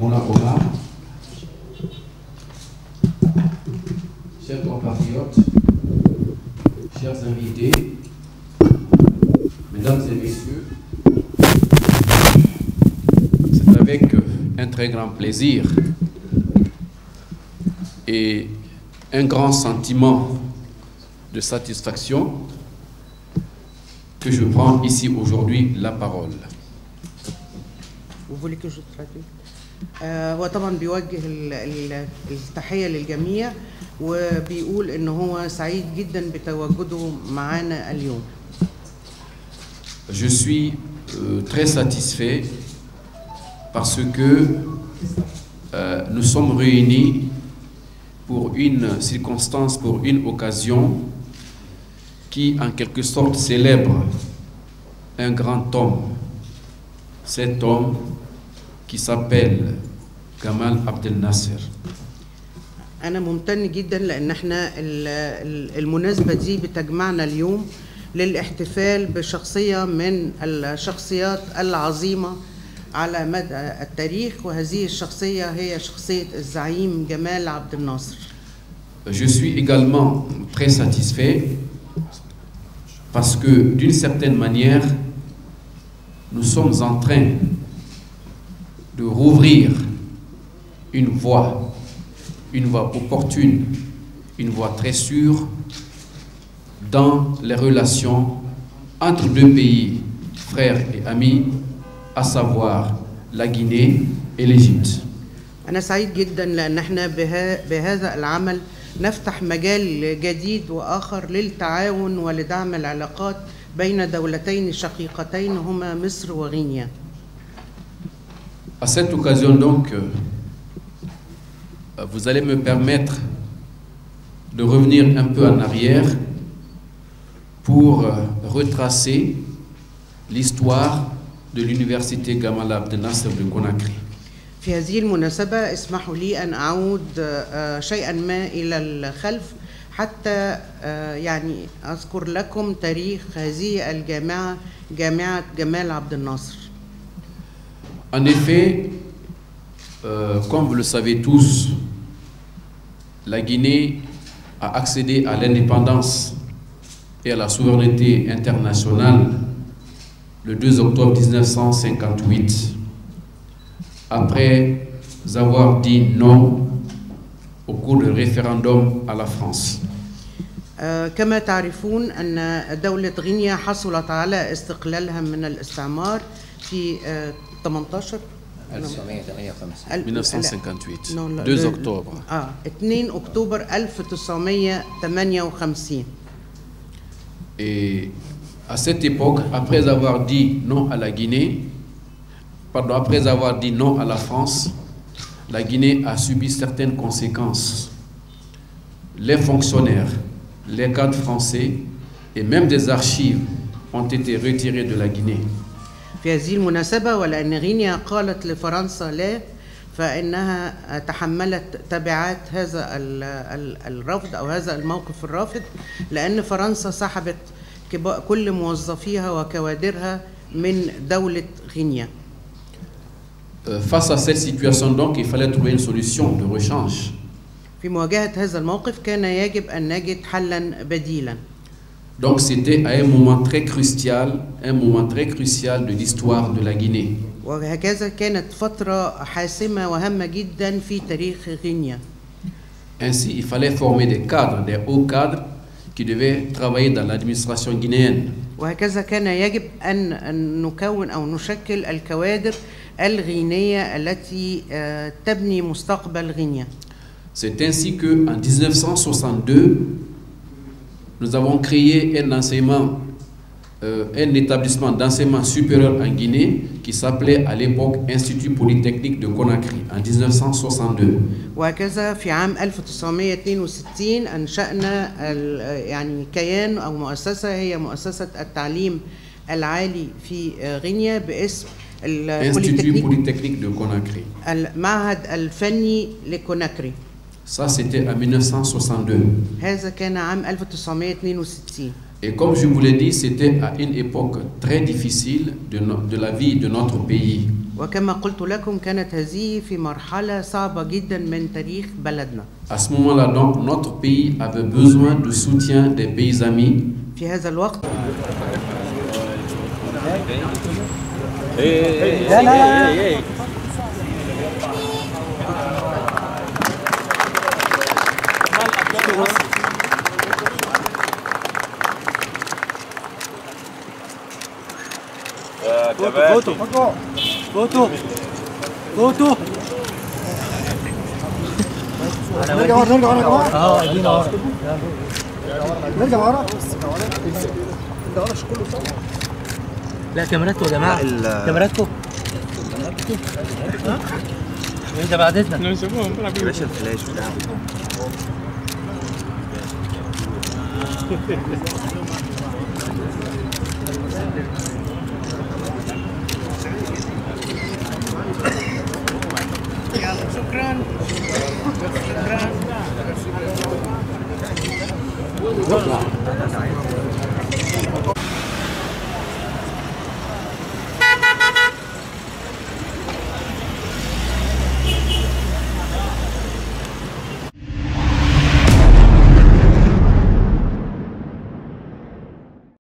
mon avocat, chers compatriotes, chers invités, mesdames et messieurs, c'est avec un très grand plaisir et un grand sentiment de satisfaction que je prends ici aujourd'hui la parole. Vous voulez que je traduise? هو طبعا بيوجه التحية للجميع وبيقول إن هو سعيد جدا بتواجده معنا اليوم. Je suis très satisfait parce que nous sommes réunis pour une circonstance, pour une occasion qui en quelque sorte célèbre un grand homme. Cet homme qui s'appelle Gamal Abdel Nasser. أنا ممتن جدا لأن احنا المناسبة دي بتجمعنا اليوم للاحتفال بشخصية من الشخصيات العظيمة على مدى التاريخ وهذه الشخصية هي شخصية الزعيم جمال عبد الناصر. Je suis également très satisfait parce que d'une certaine manière nous sommes en train de rouvrir une voie opportune, une voie très sûre dans les relations entre deux pays, frères et amis, à savoir la Guinée et l'Égypte. أنا سعيد جدا لأن احنا بهذا العمل نفتح مجال جديد وآخر للتعاون ولدعم العلاقات بين دولتين شقيقتين هما مصر وغينيا. À cette occasion donc, vous allez me permettre de revenir un peu en arrière pour retracer l'histoire de l'université Gamal Abdel Nasser de Conakry. في هذه المناسبة اسمحوا لي أن أعود شيئا ما إلى الخلف حتى يعني أذكر لكم تاريخ هذه الجامعة جامعة جمال عبد الناصر. En effet, comme vous le savez tous, la Guinée a accédé à l'indépendance et à la souveraineté internationale le 2 octobre 1958, après avoir dit non au cours du référendum à la France. كما تعرفون أن دولة غينيا حصلت على استقلالها من الاستعمار في 1958 2 octobre 2 أكتوبر 1958. Et à cette époque, après avoir dit non à la Guinée, après avoir dit non à la France, la Guinée a subi certaines conséquences. Les fonctionnaires, les cadres français et même des archives ont été retirés de la Guinée. في هذه المناسبة ولأن غينيا قالت لفرنسا لا فإنها تحملت تبعات هذا الرفض أو هذا الموقف الرافض لأن فرنسا سحبت كل موظفيها وكوادرها من دولة غينيا. Face à cette situation donc, il fallait trouver une solution de rechange. في مواجهة هذا الموقف كان يجب أن نجد حلا بديلا. Donc c'était à un moment très crucial de l'histoire de la Guinée. وهكذا كانت فترة حاسمة وهامة جدا في تاريخ غينيا. Ainsi, il fallait former des cadres, des hauts cadres qui devaient travailler dans l'administration guinéenne. وهكذا كان يجب أن نكون أو نشكل الكوادر الغينية التي تبني مستقبل غينيا. C'est ainsi que en 1962, nous avons créé un établissement d'enseignement supérieur en Guinée qui s'appelait à l'époque Institut Polytechnique de Conakry en 1962. وهكذا في عام 1962 أنشأنا يعني كيان أو مؤسسة هي مؤسسة التعليم العالي في غينيا باسم Institut Polytechnique de Conakry. المعهد الفني لكوناكري. Ça, c'était en 1962. هذا كان عام 1962. Et comme je vous l'ai dit, c'était à une époque très difficile de la vie de notre pays. وكما قلت لكم كانت هذه في مرحلة صعبة جدا من تاريخ بلدنا. À ce moment-là, donc, notre pays avait besoin du soutien des pays amis. في هذا الوقت فوتو فوتو فوتو نرجع ورا نرجع ورا ادينا ورا نرجع ورا لا كاميراتكم يا جماعه كاميراتكم ايه ده بعد اذنك يا باشا الفلاش بتاعه شكرا. شكرا